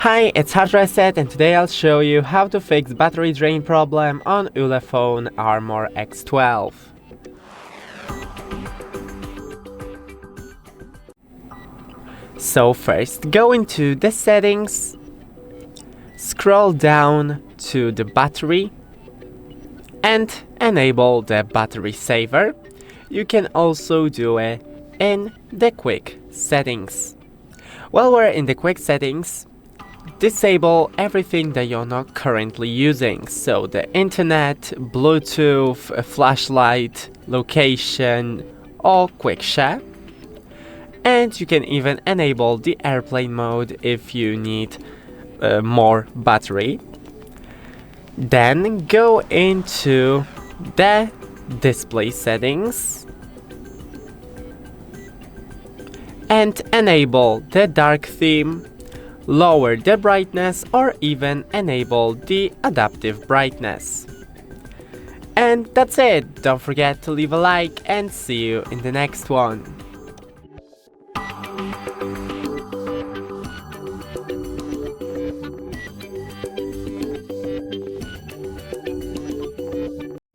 Hi, it's HardReset, and today I'll show you how to fix battery drain problem on ULEFONE Armor X12. So first, go into the settings, scroll down to the battery and enable the battery saver. You can also do it in the quick settings. While we're in the quick settings, disable everything that you're not currently using, so the internet, Bluetooth, a flashlight, location, or quick share. And you can even enable the airplane mode if you need more battery. Then go into the display settings and enable the dark theme, lower the brightness, or even enable the adaptive brightness. And that's it. Don't forget to leave a like and see you in the next one.